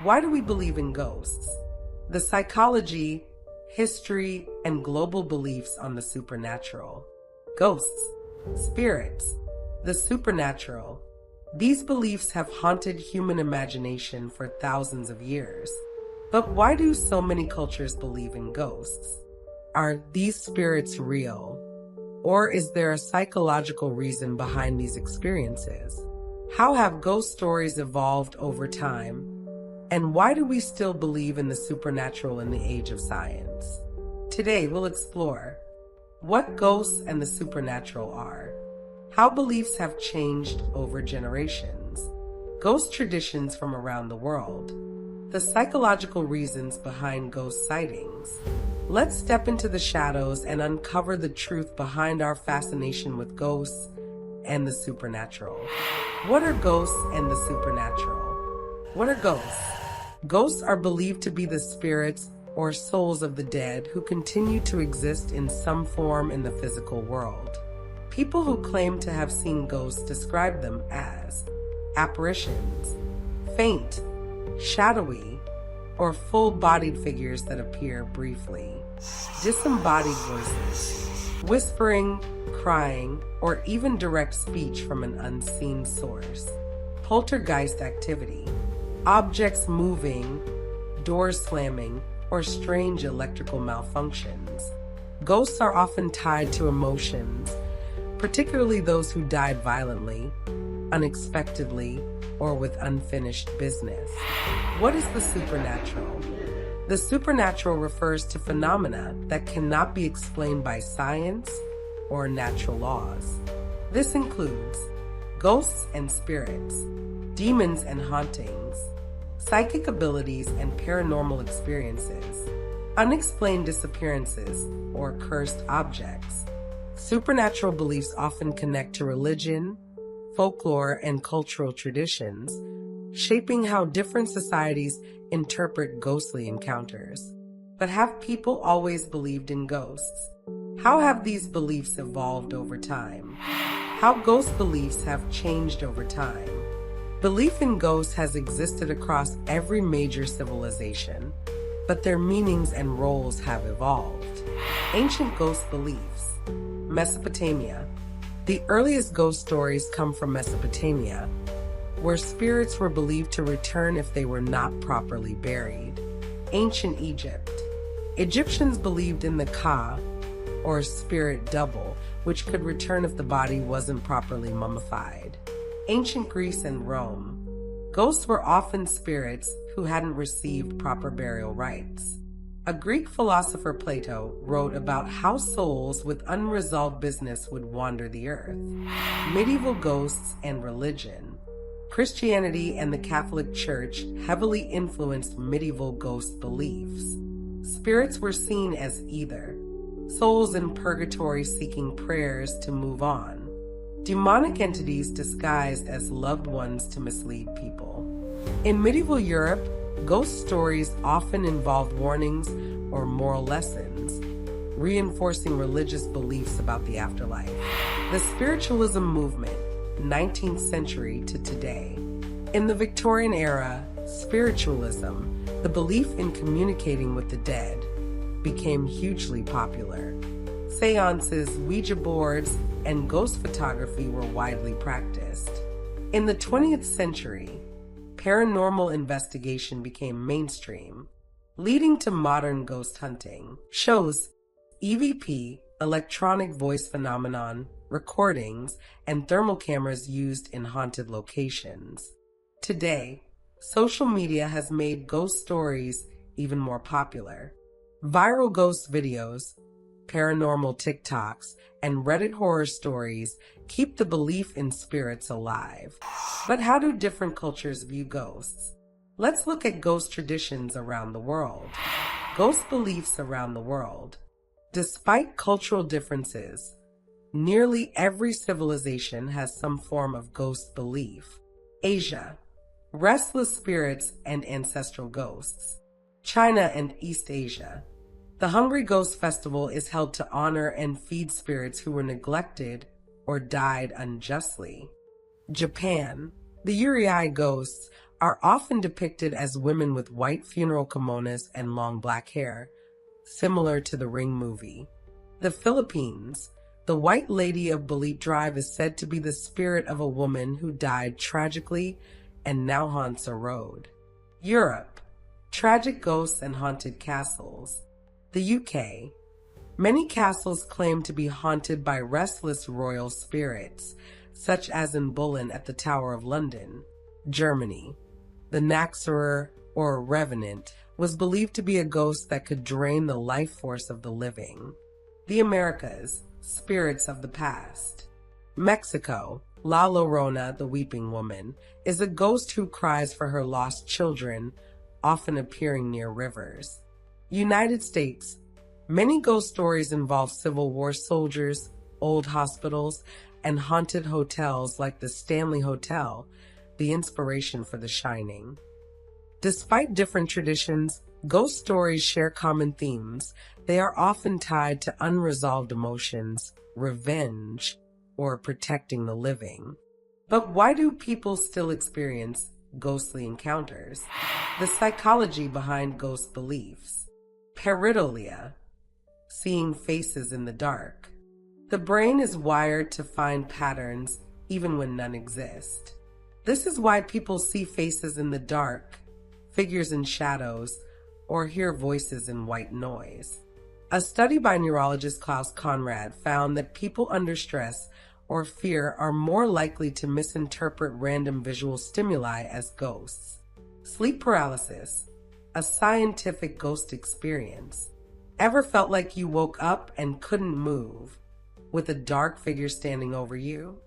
Why do we believe in ghosts? The psychology, history, and global beliefs on the supernatural. Ghosts, spirits, the supernatural. These beliefs have haunted human imagination for thousands of years. But why do so many cultures believe in ghosts? Are these spirits real? Or is there a psychological reason behind these experiences? How have ghost stories evolved over time? And why do we still believe in the supernatural in the age of science? Today, we'll explore what ghosts and the supernatural are, how beliefs have changed over generations, ghost traditions from around the world, the psychological reasons behind ghost sightings. Let's step into the shadows and uncover the truth behind our fascination with ghosts and the supernatural. What are ghosts and the supernatural? What are ghosts? Ghosts are believed to be the spirits or souls of the dead who continue to exist in some form in the physical world. People who claim to have seen ghosts describe them as apparitions, faint, shadowy, or full-bodied figures that appear briefly. Disembodied voices, whispering, crying, or even direct speech from an unseen source. Poltergeist activity, objects moving, doors slamming, or strange electrical malfunctions. Ghosts are often tied to emotions, particularly those who died violently, unexpectedly, or with unfinished business. What is the supernatural? The supernatural refers to phenomena that cannot be explained by science or natural laws. This includes ghosts and spirits, demons and hauntings, psychic abilities and paranormal experiences, unexplained disappearances or cursed objects. Supernatural beliefs often connect to religion, folklore, and cultural traditions, shaping how different societies interpret ghostly encounters. But have people always believed in ghosts? How have these beliefs evolved over time? How ghost beliefs have changed over time? Belief in ghosts has existed across every major civilization, but their meanings and roles have evolved. Ancient ghost beliefs. Mesopotamia. The earliest ghost stories come from Mesopotamia, where spirits were believed to return if they were not properly buried. Ancient Egypt. Egyptians believed in the Ka, or spirit double, which could return if the body wasn't properly mummified. Ancient Greece and Rome. Ghosts were often spirits who hadn't received proper burial rites. A Greek philosopher, Plato, wrote about how souls with unresolved business would wander the earth. Medieval ghosts and religion. Christianity and the Catholic Church heavily influenced medieval ghost beliefs. Spirits were seen as either souls in purgatory seeking prayers to move on, demonic entities disguised as loved ones to mislead people. In medieval Europe, ghost stories often involved warnings or moral lessons, reinforcing religious beliefs about the afterlife. The spiritualism movement, 19th century to today. In the Victorian era, spiritualism, the belief in communicating with the dead, became hugely popular. Seances, Ouija boards, and ghost photography were widely practiced. In the 20th century, paranormal investigation became mainstream, leading to modern ghost hunting. Shows, EVP, electronic voice phenomenon, recordings, and thermal cameras used in haunted locations. Today, social media has made ghost stories even more popular. Viral ghost videos, paranormal TikToks, and Reddit horror stories keep the belief in spirits alive. But how do different cultures view ghosts? Let's look at ghost traditions around the world. Ghost beliefs around the world. Despite cultural differences, nearly every civilization has some form of ghost belief. Asia, restless spirits and ancestral ghosts. China and East Asia. The Hungry Ghost Festival is held to honor and feed spirits who were neglected or died unjustly. Japan. The Eerie ghosts are often depicted as women with white funeral kimonos and long black hair, similar to the Ring movie. The Philippines, the White Lady of Balit Drive is said to be the spirit of a woman who died tragically and now haunts a road. Europe, tragic ghosts and haunted castles. The UK, many castles claim to be haunted by restless royal spirits, such as in Bullen at the Tower of London. Germany, the Naxxerer, or Revenant, was believed to be a ghost that could drain the life force of the living. The Americas, spirits of the past. Mexico, La Llorona, the Weeping Woman, is a ghost who cries for her lost children, often appearing near rivers. United States, many ghost stories involve Civil War soldiers, old hospitals, and haunted hotels like the Stanley Hotel, the inspiration for The Shining. Despite different traditions, ghost stories share common themes. They are often tied to unresolved emotions, revenge, or protecting the living. But why do people still experience ghostly encounters? The psychology behind ghost beliefs. Pareidolia, seeing faces in the dark. The brain is wired to find patterns even when none exist. This is why people see faces in the dark, figures in shadows, or hear voices in white noise. A study by neurologist Klaus Conrad found that people under stress or fear are more likely to misinterpret random visual stimuli as ghosts. Sleep paralysis, a scientific ghost experience. Ever felt like you woke up and couldn't move, with a dark figure standing over you?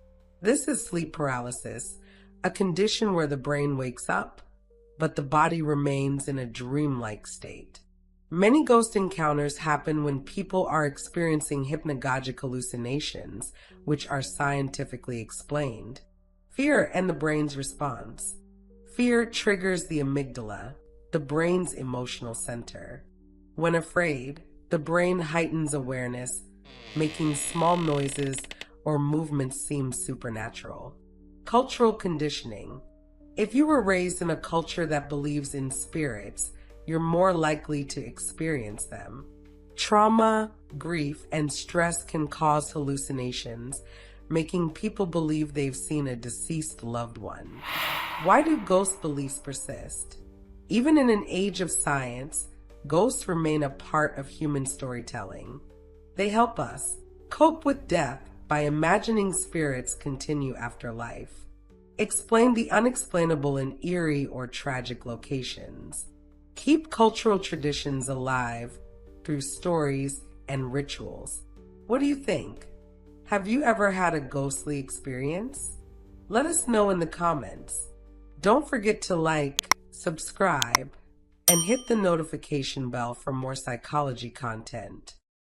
This is sleep paralysis, a condition where the brain wakes up, but the body remains in a dreamlike state. Many ghost encounters happen when people are experiencing hypnagogic hallucinations, which are scientifically explained. Fear and the brain's response. Fear triggers the amygdala, the brain's emotional center. When afraid, the brain heightens awareness, making small noises or movements seem supernatural. Cultural conditioning. If you were raised in a culture that believes in spirits, you're more likely to experience them. Trauma, grief, and stress can cause hallucinations, making people believe they've seen a deceased loved one. Why do ghost beliefs persist? Even in an age of science, ghosts remain a part of human storytelling. They help us cope with death by imagining spirits continue after life. Explain the unexplainable in eerie or tragic locations. Keep cultural traditions alive through stories and rituals. What do you think? Have you ever had a ghostly experience? Let us know in the comments. Don't forget to like, subscribe, and hit the notification bell for more psychology content.